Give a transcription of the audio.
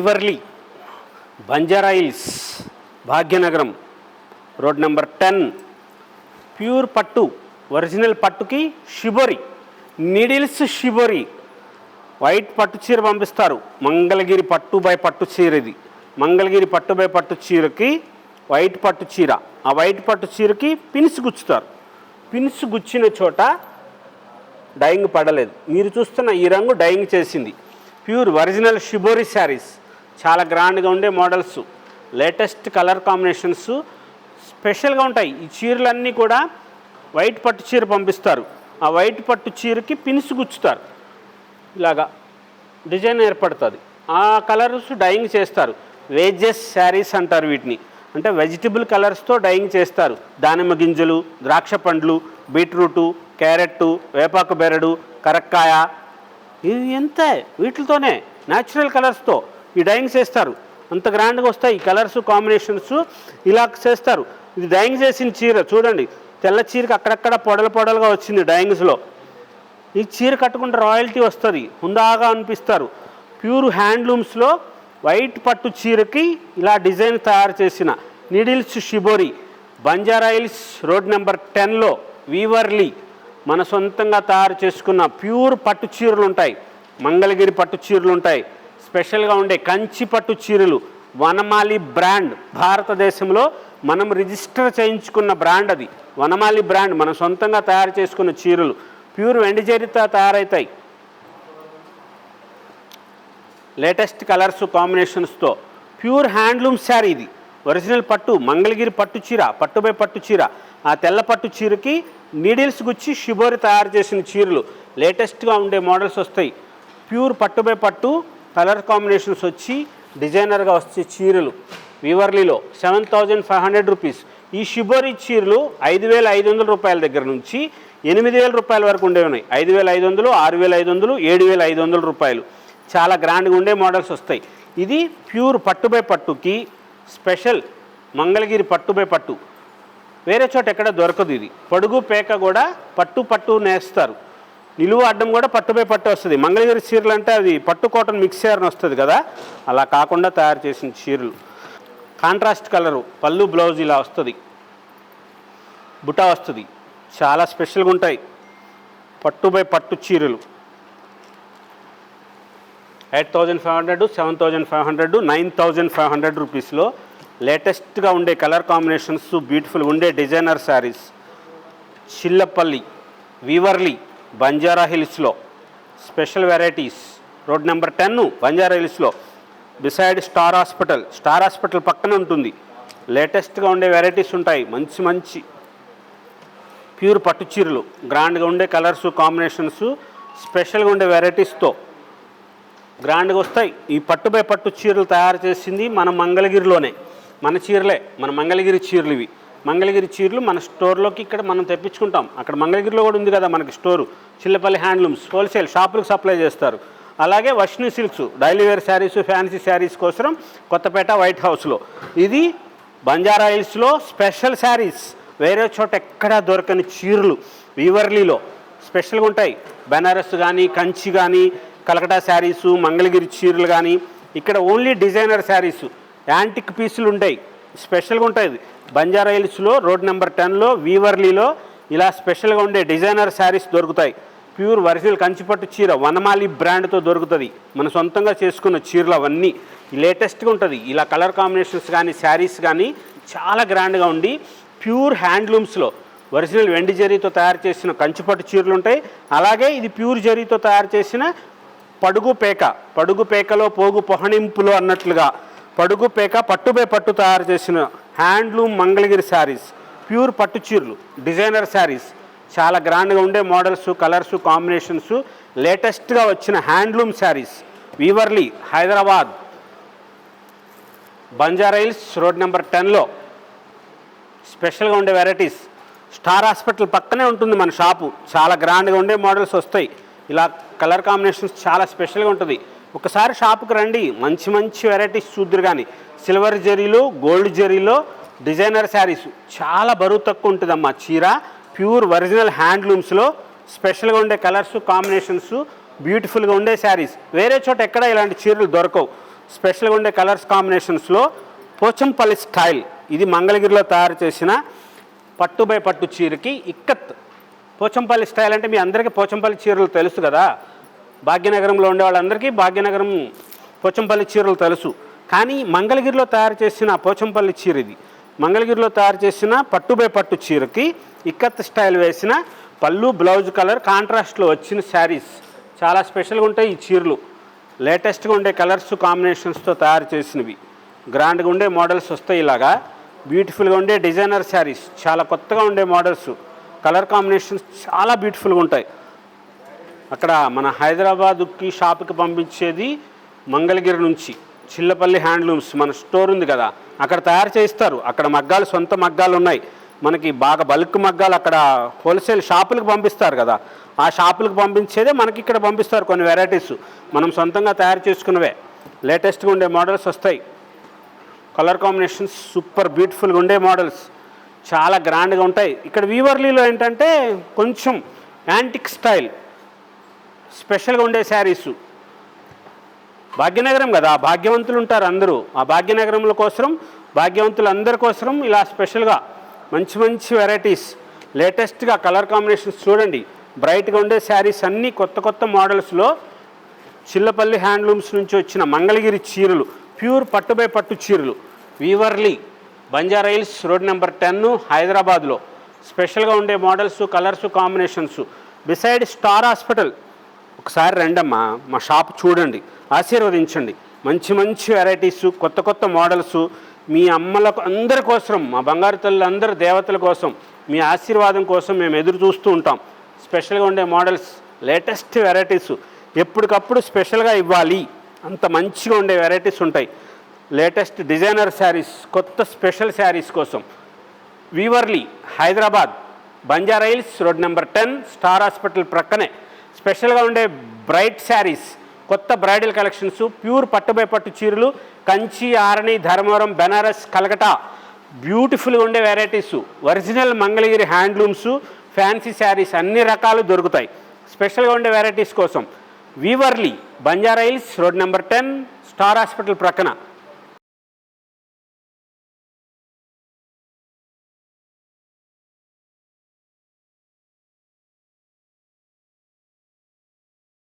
వీవర్లీ, Banjara Hills, Bhagyanagaram, road number 10. Pure పట్టు, original పట్టుకి shibori, needles shibori, white పట్టు చీర పంపిస్తారు. మంగళగిరి పట్టు బై పట్టు చీర ఇది. మంగళగిరి పట్టు బై పట్టు చీరకి వైట్ పట్టు చీర, ఆ వైట్ పట్టు చీరకి పిన్స్ గుచ్చుతారు. పిన్స్ గుచ్చిన చోట డైయింగ్ పడలేదు. మీరు చూస్తున్న ఈ రంగు డైయింగ్ చేసింది. ప్యూర్ ఒరిజినల్ షిబోరి శారీస్, చాలా గ్రాండ్గా ఉండే మోడల్స్, లేటెస్ట్ కలర్ కాంబినేషన్స్ స్పెషల్గా ఉంటాయి. ఈ చీరలన్నీ కూడా వైట్ పట్టు చీర పంపిస్తారు. ఆ వైట్ పట్టు చీరకి పిన్స్ గుచ్చుతారు. ఇలాగా డిజైన్ ఏర్పడుతుంది. ఆ కలర్స్ డైయింగ్ చేస్తారు. వేజెస్ శారీస్ అంటారు వీటిని. అంటే వెజిటబుల్ కలర్స్తో డైయింగ్ చేస్తారు. దానిమ్మ గింజలు, ద్రాక్ష పండ్లు, బీట్రూటు, క్యారెట్టు, వేపాకు బెరడు, కరక్కాయ, ఇవి ఎంత వీటితోనే న్యాచురల్ కలర్స్తో ఈ డైయింగ్ చేస్తారు. అంత గ్రాండ్గా వస్తాయి ఈ కలర్స్ కాంబినేషన్స్. ఇలా చేస్తారు. ఇది డైయింగ్ చేసిన చీర చూడండి. తెల్ల చీరకి అక్కడక్కడ పొడలుగా వచ్చింది డైయింగ్స్లో. ఈ చీర కట్టుకుంటే రాయల్టీ వస్తుంది, హుందాగా అనిపిస్తారు. ప్యూర్ హ్యాండ్లూమ్స్లో వైట్ పట్టు చీరకి ఇలా డిజైన్ తయారు చేసిన needles shibori, Banjara Hills, road number 10లో వీవర్లీ మన సొంతంగా తయారు చేసుకున్న ప్యూర్ పట్టు చీరలు ఉంటాయి. మంగళగిరి పట్టు చీరలు ఉంటాయి. స్పెషల్గా ఉండే కంచి పట్టు చీరలు, వనమాలి బ్రాండ్, భారతదేశంలో మనం రిజిస్టర్ చేయించుకున్న బ్రాండ్ అది. వనమాలి బ్రాండ్ మనం సొంతంగా తయారు చేసుకున్న చీరలు ప్యూర్ వెండి జరీతో తయారవుతాయి. లేటెస్ట్ కలర్స్ కాంబినేషన్స్తో ప్యూర్ హ్యాండ్లూమ్ శారీ ఇది. ఒరిజినల్ పట్టు, మంగళగిరి పట్టు చీర, పట్టు బై పట్టు చీర. ఆ తెల్ల పట్టు చీరకి నీడిల్స్ గుచ్చి షిబోరి తయారు చేసిన చీరలు లేటెస్ట్గా ఉండే మోడల్స్ వస్తాయి. ప్యూర్ పట్టు బై పట్టు కలర్ కాంబినేషన్స్ వచ్చి డిజైనర్గా వచ్చే చీరలు వీవర్లీలో 7,500 రూపీస్. ఈ షిబోరి చీరలు 5,500 రూపాయల దగ్గర నుంచి 8,000 రూపాయల వరకు ఉండే ఉన్నాయి. 5,500, 6,500, 7,500 రూపాయలు. చాలా గ్రాండ్గా ఉండే మోడల్స్ వస్తాయి. ఇది ప్యూర్ పట్టు బై పట్టుకి స్పెషల్ మంగళగిరి పట్టు బై పట్టు. వేరే చోట ఎక్కడ దొరకదు ఇది. పొడుగు పేక కూడా పట్టు నేస్తారు. నిలువు అడ్డం కూడా పట్టు బై పట్టు వస్తుంది. మంగళగిరి చీరలు అంటే అది పట్టు కాటన్ మిక్సర్ అని వస్తుంది కదా, అలా కాకుండా తయారు చేసిన చీరలు. కాంట్రాస్ట్ కలరు, పళ్ళు బ్లౌజ్ ఇలా వస్తుంది, బుటా వస్తుంది. చాలా స్పెషల్గా ఉంటాయి పట్టు బై పట్టు చీరలు. 8,500, 7,500, 9,500 రూపీస్లో లేటెస్ట్గా ఉండే కలర్ కాంబినేషన్స్, బ్యూటిఫుల్ ఉండే డిజైనర్ శారీస్. చిల్లపల్లి, వీవర్లీ, బంజారా హిల్స్లో special varieties. Road number 10 Banjara హిల్స్లో బిసైడ్ స్టార్ హాస్పిటల్ పక్కన ఉంటుంది. లేటెస్ట్గా ఉండే వెరైటీస్ ఉంటాయి. మంచి ప్యూర్ పట్టు చీరలు, గ్రాండ్గా ఉండే కలర్స్ కాంబినేషన్స్, స్పెషల్గా ఉండే వెరైటీస్తో గ్రాండ్గా వస్తాయి. ఈ పట్టు బై పట్టు చీరలు తయారు చేసింది మన మంగళగిరిలోనే. మన చీరలే, మన మంగళగిరి చీరలు ఇవి. మంగళగిరి చీరలు మన స్టోర్లోకి ఇక్కడ మనం తెప్పించుకుంటాం. అక్కడ మంగళగిరిలో కూడా ఉంది కదా మనకి స్టోరు. చిల్లపల్లి హ్యాండ్లూమ్స్ హోల్సేల్ షాపులకు సప్లై చేస్తారు. అలాగే Varshini silks, daily wear sarees, fancy sarees కోసం కొత్తపేట వైట్ హౌస్లో. ఇది బంజారా హిల్స్లో స్పెషల్ శారీస్. వేరే చోట ఎక్కడా దొరకని చీరలు వీవర్లీలో స్పెషల్గా ఉంటాయి. బెనారస్ కానీ, కంచి కానీ, కలకటా శారీసు, మంగళగిరి చీరలు కానీ. ఇక్కడ ఓన్లీ డిజైనర్ శారీసు, యాంటిక్ పీసులు ఉంటాయి. స్పెషల్గా ఉంటుంది. బంజారా హిల్స్లో రోడ్ నెంబర్ 10లో వీవర్లీలో ఇలా స్పెషల్గా ఉండే డిజైనర్ శారీస్ దొరుకుతాయి. ప్యూర్ ఒరిజినల్ కంచిపట్టు చీర వనమాలి బ్రాండ్తో దొరుకుతుంది. మన సొంతంగా చేసుకున్న చీరలు అవన్నీ లేటెస్ట్గా ఉంటుంది. ఇలా కలర్ కాంబినేషన్స్ కానీ, శారీస్ కానీ చాలా గ్రాండ్గా ఉండి ప్యూర్ హ్యాండ్లూమ్స్లో ఒరిజినల్ వెండి జరీతో తయారు చేసిన కంచిపట్టు చీరలు ఉంటాయి. అలాగే ఇది ప్యూర్ జరీతో తయారు చేసిన పడుగు పేకలో పోగు పొహణింపులు అన్నట్లుగా పడుగు పేక పట్టు బై పట్టు తయారు చేసిన హ్యాండ్లూమ్ మంగళగిరి శారీస్, ప్యూర్ పట్టు చీరలు, డిజైనర్ శారీస్. చాలా గ్రాండ్గా ఉండే మోడల్స్, కలర్స్, కాంబినేషన్స్, లేటెస్ట్గా వచ్చిన handloom saris. Weaverly, Hyderabad, Banjara Hills, road number 10లో స్పెషల్గా ఉండే వెరైటీస్. స్టార్ హాస్పిటల్ పక్కనే ఉంటుంది మన షాపు. చాలా గ్రాండ్గా ఉండే మోడల్స్ వస్తాయి. ఇలా కలర్ కాంబినేషన్స్ చాలా స్పెషల్గా ఉంటుంది. ఒకసారి షాపుకి రండి, మంచి వెరైటీస్ చూద్దరు. కానీ సిల్వర్ జరీలో, గోల్డ్ జరీలో డిజైనర్ శారీస్ చాలా బరువు తక్కువ ఉంటుందమ్మా చీర. ప్యూర్ ఒరిజినల్ హ్యాండ్లూమ్స్లో స్పెషల్గా ఉండే కలర్స్, కాంబినేషన్స్, బ్యూటిఫుల్గా ఉండే శారీస్. వేరే చోట ఎక్కడ ఇలాంటి చీరలు దొరకవు. స్పెషల్గా ఉండే కలర్స్ కాంబినేషన్స్లో పోచంపల్లి స్టైల్. ఇది మంగళగిరిలో తయారు చేసిన పట్టు బై పట్టు చీరకి ఇక్కత్. పోచంపల్లి స్టైల్ అంటే మీ అందరికీ పోచంపల్లి చీరలు తెలుసు కదా, భాగ్యనగరంలో ఉండే వాళ్ళందరికీ భాగ్యనగరం పోచంపల్లి చీరలు తెలుసు. కానీ మంగళగిరిలో తయారు చేసిన పోచంపల్లి చీర ఇది. మంగళగిరిలో తయారు చేసిన పట్టు బై పట్టు చీరకి ఇక్కత్ స్టైల్ వేసిన పళ్ళు, బ్లౌజ్ కలర్ కాంట్రాస్ట్లో వచ్చిన శారీస్ చాలా స్పెషల్గా ఉంటాయి. ఈ చీరలు లేటెస్ట్గా ఉండే కలర్స్ కాంబినేషన్స్తో తయారు చేసినవి. గ్రాండ్గా ఉండే మోడల్స్ వస్తాయి. ఇలాగా బ్యూటిఫుల్గా ఉండే డిజైనర్ శారీస్, చాలా కొత్తగా ఉండే మోడల్స్, కలర్ కాంబినేషన్స్ చాలా బ్యూటిఫుల్గా ఉంటాయి. అక్కడ మన హైదరాబాద్కి షాప్కి పంపించేది మంగళగిరి నుంచి చిల్లపల్లి హ్యాండ్లూమ్స్ మన స్టోర్ ఉంది కదా, అక్కడ తయారు చేస్తారు. అక్కడ మగ్గాలు, సొంత మగ్గాలు ఉన్నాయి. మనకి బాగా బల్క్ మగ్గాలు అక్కడ హోల్సేల్ షాపులకు పంపిస్తారు కదా, ఆ షాపులకు పంపించేదే మనకి ఇక్కడ పంపిస్తారు. కొన్ని వెరైటీస్ మనం సొంతంగా తయారు చేసుకున్నవే లేటెస్ట్గా ఉండే మోడల్స్ వస్తాయి. కలర్ కాంబినేషన్స్ సూపర్ బ్యూటిఫుల్గా ఉండే మోడల్స్, చాలా గ్రాండ్గా ఉంటాయి. ఇక్కడ వీవర్లీలో ఏంటంటే కొంచెం యాంటిక్ స్టైల్ స్పెషల్గా ఉండే శారీసు. భాగ్యనగరం కదా, భాగ్యవంతులు ఉంటారు అందరూ. ఆ భాగ్యనగరంలో కోసం, భాగ్యవంతులు అందరి కోసం ఇలా స్పెషల్గా మంచి మంచి వెరైటీస్, లేటెస్ట్గా కలర్ కాంబినేషన్స్ చూడండి. బ్రైట్గా ఉండే శారీస్ అన్నీ కొత్త కొత్త మోడల్స్లో చిల్లపల్లి హ్యాండ్లూమ్స్ నుంచి వచ్చిన మంగళగిరి చీరలు, ప్యూర్ పట్టు బై పట్టు చీరలు. వీవర్లీ, బంజారా హిల్స్, రోడ్ నెంబర్ 10 హైదరాబాద్లో. స్పెషల్గా ఉండే models, colours combinations. Beside star hospital. ఒకసారి రండమ్మా, మా షాప్ చూడండి, ఆశీర్వదించండి. మంచి మంచి వెరైటీస్, కొత్త కొత్త మోడల్స్ మీ అమ్మలకు అందరి కోసం, మా బంగారు తల్లి అందరి దేవతల కోసం, మీ ఆశీర్వాదం కోసం మేము ఎదురు చూస్తూ ఉంటాం. స్పెషల్గా ఉండే మోడల్స్, లేటెస్ట్ వెరైటీస్ ఎప్పటికప్పుడు స్పెషల్గా ఇవ్వాలి, అంత మంచిగా ఉండే వెరైటీస్ ఉంటాయి. లేటెస్ట్ డిజైనర్ శారీస్, కొత్త స్పెషల్ శారీస్ కోసం Weaverly, Hyderabad, Banjara Hills, road number 10 star hospital ప్రక్కనే. స్పెషల్గా ఉండే బ్రైట్ శారీస్, కొత్త బ్రైడల్ కలెక్షన్స్, ప్యూర్ పట్టు బై పట్టు చీరలు, కంచి, ఆరణి, ధర్మవరం, బెనారస్, కలకటా, బ్యూటిఫుల్గా ఉండే varieties, original Mangalagiri handlooms, fancy saris అన్ని రకాలు దొరుకుతాయి. స్పెషల్గా ఉండే వెరైటీస్ కోసం Weaverly, Banjara Hills, road number 10 star hospital ప్రక్కన.